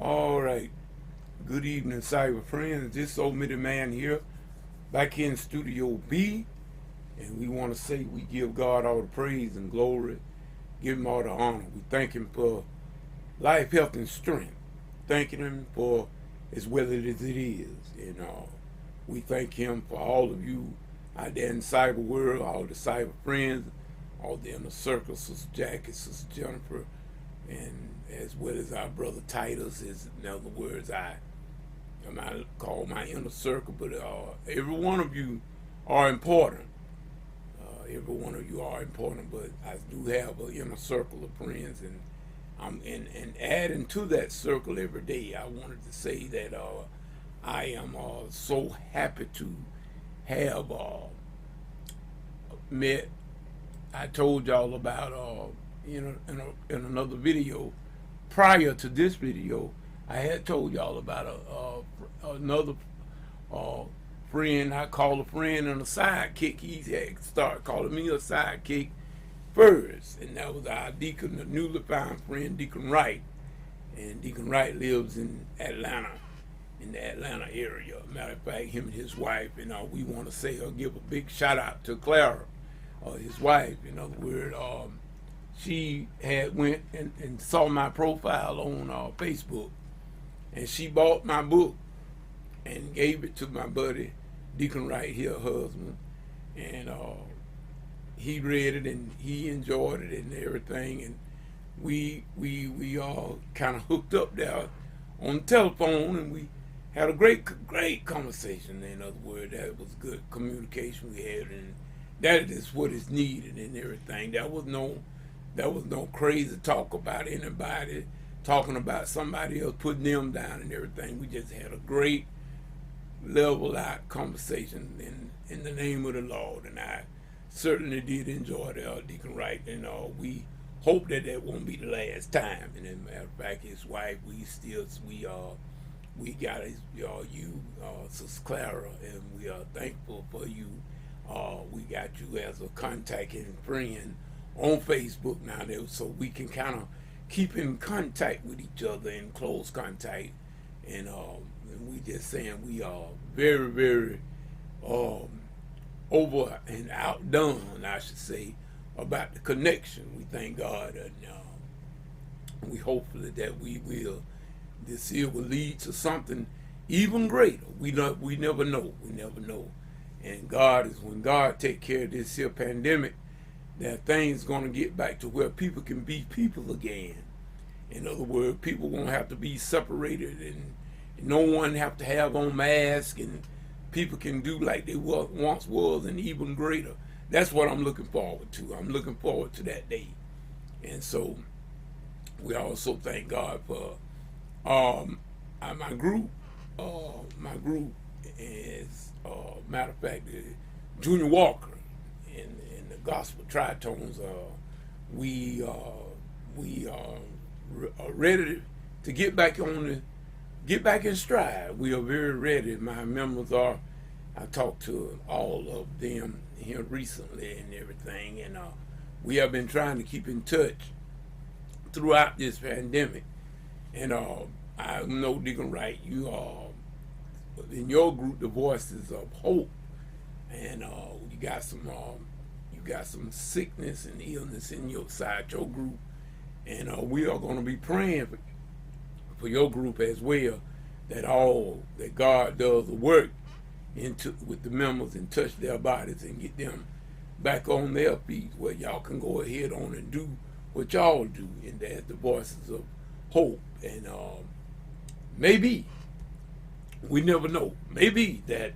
All right. Good evening, cyber friends. This old middle man here, back here in Studio B, and we want to say we give God all the praise and glory, give Him all the honor. We thank Him for life, health, and strength. Thanking Him for as well as it is, and we thank Him for all of you out there in the cyber world, all the cyber friends, all the inner circle, Sister Jackie, Sister Jennifer, and as well as our brother Titus. Is in other words, I might call my inner circle, but every one of you are important. Every one of you are important, but I do have an inner circle of friends, and and adding to that circle every day. I wanted to say that I am so happy to have met. I told y'all about in another video prior to this video. I had told y'all about another uh, friend. I call a friend and a sidekick. He had started calling me a sidekick first, and that was our deacon, the newly found friend, Deacon Wright. And Deacon Wright lives in Atlanta, in the Atlanta area. Matter of fact, him and his wife, we want to say or give a big shout out to Clara, his wife. In other words, she had went and saw my profile on Facebook, and she bought my book and gave it to my buddy Deacon Wright, here, husband, and he read it and he enjoyed it and everything, and we all kind of hooked up there on the telephone, and we had a great conversation. In other words, that was good communication we had, and that is what is needed and everything. There was no crazy talk about anybody talking about somebody else, putting them down and everything. We just had a great level out conversation in the name of the Lord, and I certainly did enjoy the Deacon Wright, and we hope that won't be the last time. And as a matter of fact, his wife, we got his Sister Clara, and we are thankful for you. We got you as a contact and friend on Facebook now, so we can kind of keep in contact with each other, in close contact, and we just saying we are very, very over and outdone, I should say, about the connection. We thank God, and we hopefully that this year will lead to something even greater. We never know. We never know. And when God take care of this here pandemic, that things gonna get back to where people can be people again. In other words, people won't have to be separated, and no one have to have on masks, and people can do like they once was, and even greater. That's what I'm looking forward to. I'm looking forward to that day. And so we also thank God for my group. My group is, matter of fact, Junior Walker in the Gospel Tritones. We are ready to get back in stride. We are very ready. My members are. I talked to all of them here recently and everything, and we have been trying to keep in touch throughout this pandemic. And I know, Deacon Wright, you are in your group, the Voices of Hope, and you got some sickness and illness in your group, and we are going to be praying for your group as well, that God does the work with the members and touch their bodies and get them back on their feet, where y'all can go ahead on and do what y'all do, and that's the Voices of Hope. And maybe, we never know, maybe that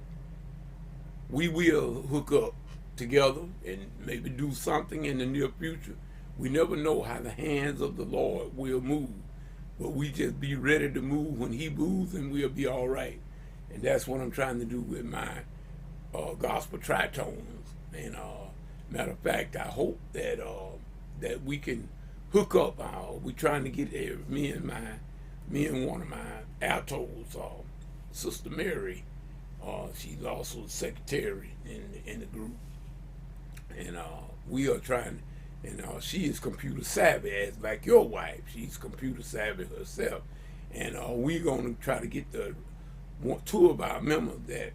we will hook up together and maybe do something in the near future. We never know how the hands of the Lord will move, but we just be ready to move when He moves, and we'll be all right. And that's what I'm trying to do with my Gospel Tritones. And matter of fact, I hope that we can hook up. We're trying to get me and one of my altos, Sister Mary. She's also the secretary in the group, and we are trying. And she is computer savvy, as like your wife. She's computer savvy herself, And we're going to try to get two of our members that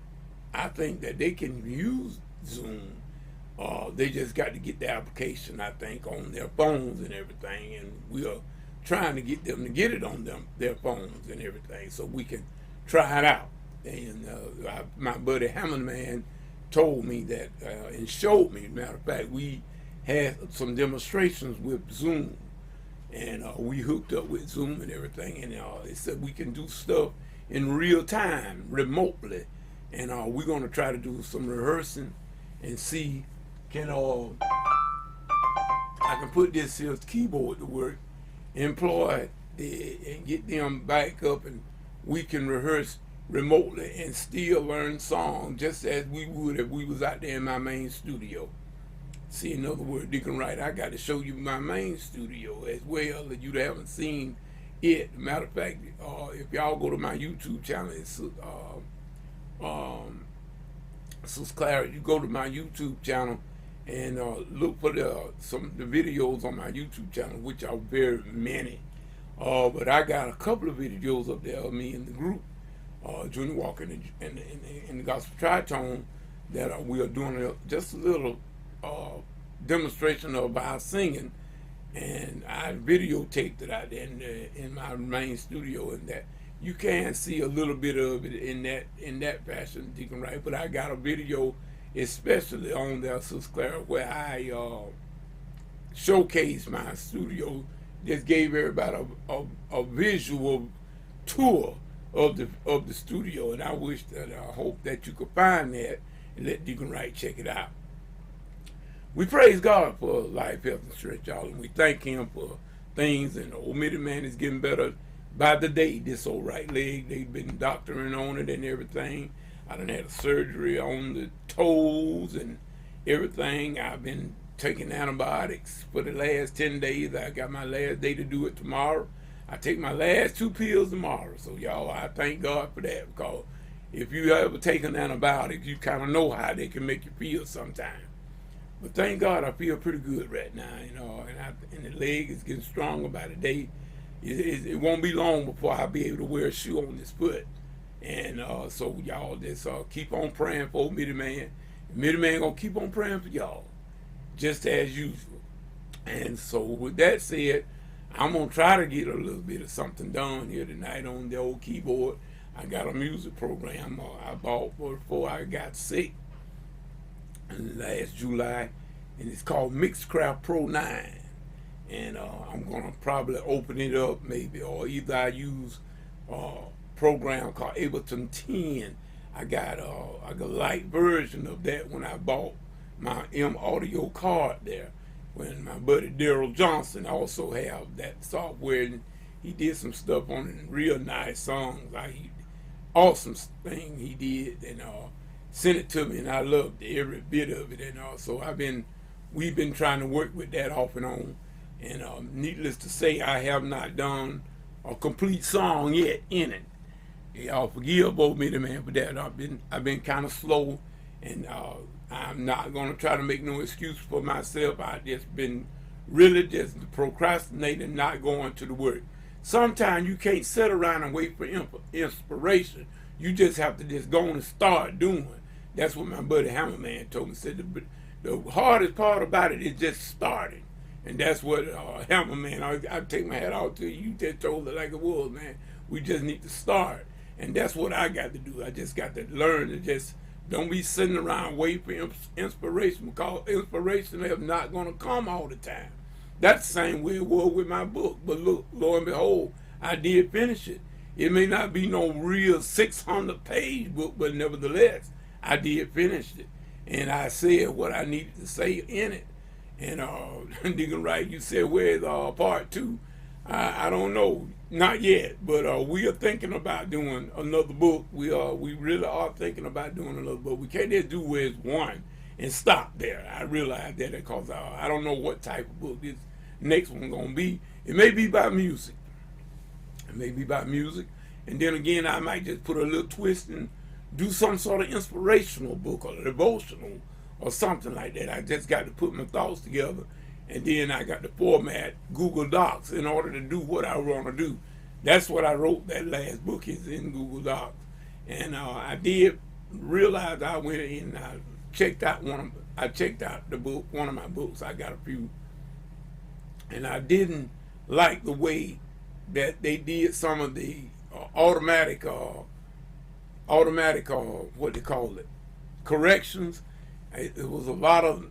I think that they can use Zoom. They just got to get the application, I think, on their phones and everything. And we are trying to get them to get it on their phones and everything so we can try it out. And my buddy Hammond Man told me that and showed me. Matter of fact, we had some demonstrations with Zoom, and we hooked up with Zoom and everything. And they said we can do stuff in real time, remotely. And we're going to try to do some rehearsing and see can I can put this here keyboard to work, employ and get them back up, and we can rehearse remotely and still learn songs just as we would if we was out there in my main studio. See, in other words, Deacon Wright, I got to show you my main studio as well that you haven't seen it. Matter of fact, if y'all go to my YouTube channel, it's Sus Clarity. You go to my YouTube channel and look for some of the videos on my YouTube channel, which are very many. But I got a couple of videos up there of me in the group, Junior Walker and the Gospel Tritone, that we are doing just a little demonstration of our singing, and I videotaped it out there in my main studio, and that you can see a little bit of it in that fashion, Deacon Wright. But I got a video especially on there, Sister Clara, where I showcased my studio, just gave everybody a visual tour of the studio, and I wish that I hope that you could find that and let Deacon Wright check it out. We praise God for life, health, and strength, y'all, and we thank Him for things. And the omitted man is getting better by the day. This old right leg, they've been doctoring on it and everything. I done had a surgery on the toes and everything. I've been taking antibiotics for the last 10 days. I got my last day to do it tomorrow. I take my last 2 pills tomorrow. So, y'all, I thank God for that, because if you ever take an antibiotic, you kind of know how they can make you feel sometimes. But thank God I feel pretty good right now, and the leg is getting stronger by the day. It won't be long before I'll be able to wear a shoe on this foot. And so y'all just keep on praying for Omitted Man. Omitted Man gonna keep on praying for y'all, just as usual. And so with that said, I'm gonna try to get a little bit of something done here tonight on the old keyboard. I got a music program I bought before I got sick last July, and it's called Mixcraft Pro 9. And I'm gonna probably open it up maybe, or either I use a program called Ableton 10. I got a light version of that when I bought my M Audio card there. When my buddy Daryl Johnson also have that software, and he did some stuff on it, real nice songs. Awesome thing he did, and sent it to me, and I loved every bit of it. And so we've been trying to work with that off and on. And needless to say, I have not done a complete song yet in it. Y'all forgive Omitted Man for that. I've been kind of slow, and I'm not gonna try to make no excuse for myself. I just been really just procrastinating, not going to the work. Sometimes you can't sit around and wait for inspiration. You just have to just go and start doing. That's what my buddy Hammerman told me. Said the hardest part about it is just starting. And that's what Hammerman, I take my hat off to you. You just told it like it was, man. We just need to start. And that's what I got to do. I just got to learn to just don't be sitting around waiting for inspiration, because inspiration is not going to come all the time. That's the same way it was with my book. But look, lo and behold, I did finish it. It may not be no real 600-page book, but nevertheless, I did finish it. And I said what I needed to say in it. And Deacon Wright, you said, where's part 2? I don't know, not yet, but we are thinking about doing another book. We really are thinking about doing another book. We can't just do where's 1 and stop there. I realize that because I don't know what type of book this next one gonna be. It may be about music. It may be about music, and then again, I might just put a little twist and do some sort of inspirational book or devotional or something like that. I just got to put my thoughts together, and then I got to format Google Docs in order to do what I want to do. That's what I wrote. That last book is in Google Docs, and I did realize I went in and I checked out I checked out the book, one of my books. I got a few, and I didn't like the way that they did some of the what they call it, corrections. It was a lot of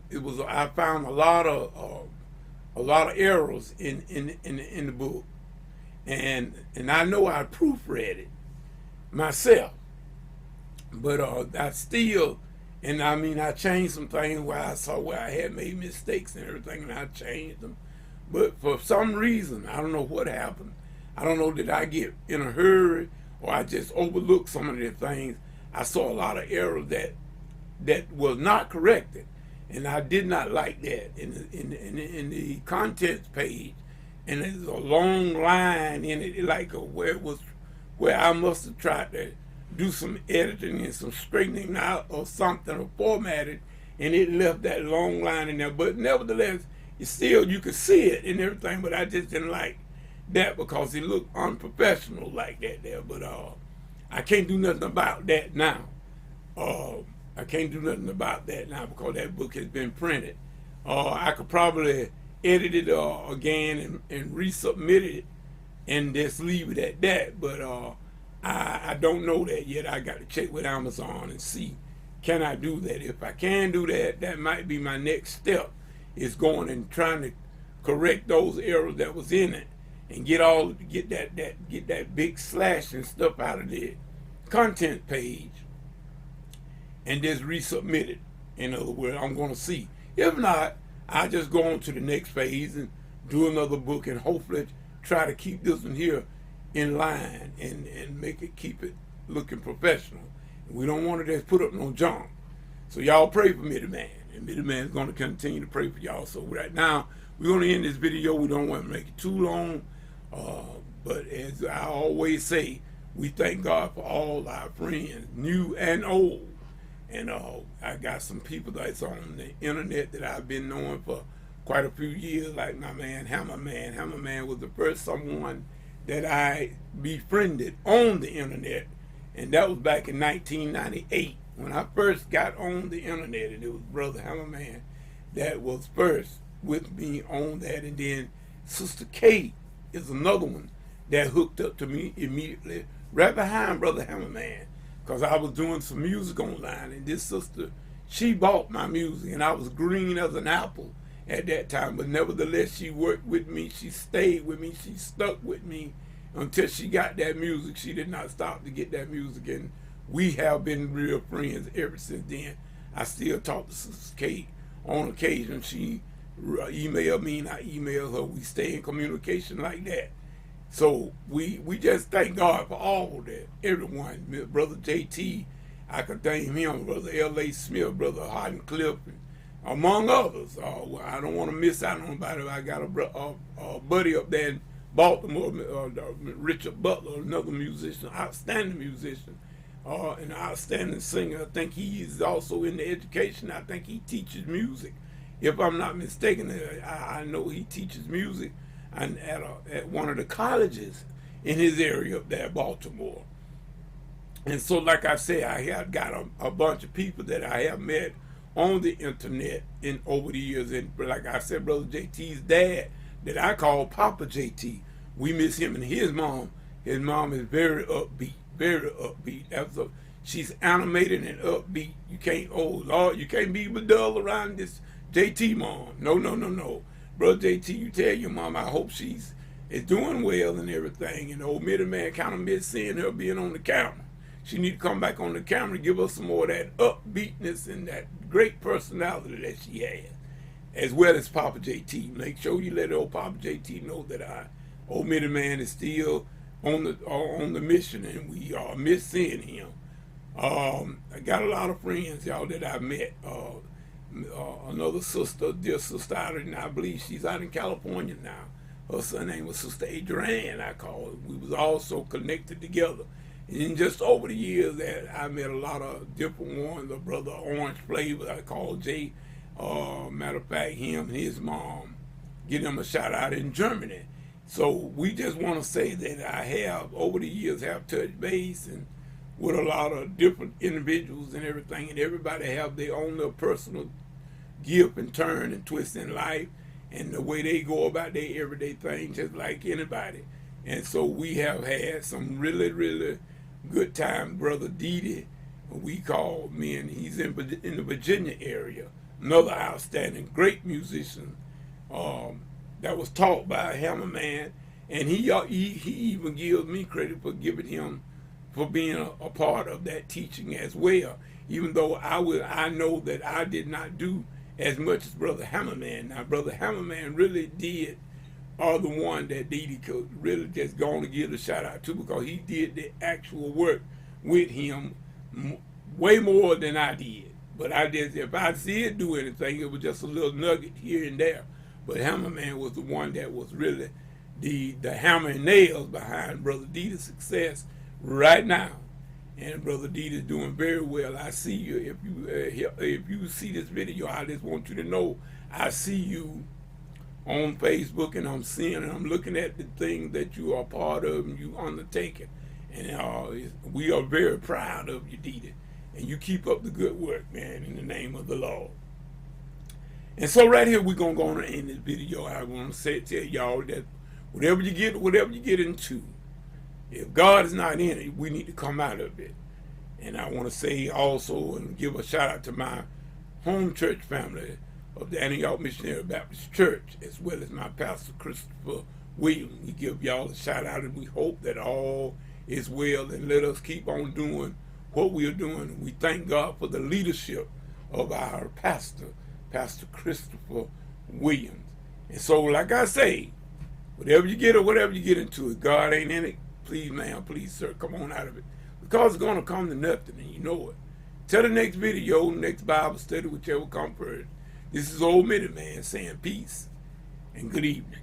I found a lot of errors in the book, and I know I proofread it myself, but I still, and I mean, I changed some things where I saw where I had made mistakes and everything, and I changed them. But for some reason, I don't know what happened. I don't know, did I get in a hurry or I just overlooked some of the things. I saw a lot of errors that was not corrected, and I did not like that in the contents page. And there's a long line in it, like where I must have tried to do some editing and some straightening out or something or formatted, and it left that long line in there. But nevertheless, you could see it and everything. But I just didn't like that because it looked unprofessional like that there. But I can't do nothing about that now. I can't do nothing about that now because that book has been printed. I could probably edit it again and resubmit it and just leave it at that. But I don't know that yet. I got to check with Amazon and see, can I do that? If I can do that, that might be my next step, is going and trying to correct those errors that was in it and get that big slash and stuff out of the content page and just resubmit it. In other words, I'm going to see. If not, I just go on to the next phase and do another book and hopefully try to keep this one here in line and keep it looking professional. We don't want to just put up no junk. So y'all pray for Mitty Man, and Mitty Man is going to continue to pray for y'all. So right now, we're going to end this video. We don't want to make it too long, but as I always say, we thank God for all our friends, new and old. And I got some people that's on the internet that I've been knowing for quite a few years, like my man Hammerman. Hammerman was the first someone that I befriended on the internet, and that was back in 1998 when I first got on the internet, and it was Brother Hammerman that was first with me on that. And then Sister Kate is another one that hooked up to me immediately right behind Brother Hammerman, because I was doing some music online, and this sister, she bought my music, and I was green as an apple at that time. But nevertheless, she worked with me, she stayed with me, she stuck with me until she got that music. She did not stop to get that music, and we have been real friends ever since then. I still talk to Sister Kate on occasion. She emailed me and I email her. We stay in communication like that. So we just thank God for all that, everyone. Brother JT, I could thank him, Brother L.A. Smith, Brother Hardin Cliff, among others. I don't want to miss out on anybody. I got a buddy up there in Baltimore, Richard Butler, another musician, outstanding musician, an outstanding singer. I think he is also in the education. I think he teaches music. If I'm not mistaken, I know he teaches music and at one of the colleges in his area up there, Baltimore. And so, like I said, I have got a bunch of people that I have met on the internet over the years. And like I said, Brother JT's dad, that I call Papa JT, we miss him and his mom. His mom is very upbeat, very upbeat. She's animated and upbeat. You can't, oh Lord, you can't be dull around this JT mom. No. Brother JT, you tell your mom I hope she's doing well and everything. And the old Mitty Man kind of miss seeing her being on the camera. She need to come back on the camera and give us some more of that upbeatness and that great personality that she has, as well as Papa JT. Make sure you let old Papa JT know that old Mitty Man is still on the mission, and we miss seeing him. I got a lot of friends, y'all, that I met. Another sister, dear sister, I believe she's out in California now. Her name was Sister Adrienne, I call her. We was also connected together. And just over the years, that I met a lot of different ones. A Brother Orange Flavor, I call Jay. Matter of fact, him and his mom, give him a shout out in Germany. So we just want to say that I have, over the years, have touched base and with a lot of different individuals and everything, and everybody have their own little personal gift and turn and twist in life and the way they go about their everyday things, just like anybody. And so we have had some really, really good time. Brother Didi, we call me, and he's in the Virginia area, another outstanding, great musician that was taught by a hammerman, and he even gives me credit for giving him for being a part of that teaching as well. Even though I know that I did not do as much as Brother Hammerman. Now, Brother Hammerman really did are the one that Didi could really just go on to give a shout out to, because he did the actual work with him way more than I did. But I just, if I did do anything, it was just a little nugget here and there. But Hammerman was the one that was really the hammer and nails behind Brother Didi's success right now. And Brother Didi is doing very well. I see you. If you see this video, I just want you to know I see you on Facebook, and I'm seeing and I'm looking at the thing that you are part of and you undertaking. And we are very proud of you, Didi. And you keep up the good work, man, in the name of the Lord. And so right here, we're going to go on and end this video. I want to tell y'all that whatever you get into, if God is not in it, we need to come out of it. And I want to say also and give a shout out to my home church family of the Antioch Missionary Baptist Church, as well as my pastor, Christopher Williams. We give y'all a shout out, and we hope that all is well, and let us keep on doing what we are doing. We thank God for the leadership of our pastor, Pastor Christopher Williams. And so, like I say, whatever you get or whatever you get into, if God ain't in it, please, ma'am, please, sir, come on out of it. Because it's going to come to nothing, and you know it. Till the next video, next Bible study, whichever comes first. This is Old Minute Man saying peace and good evening.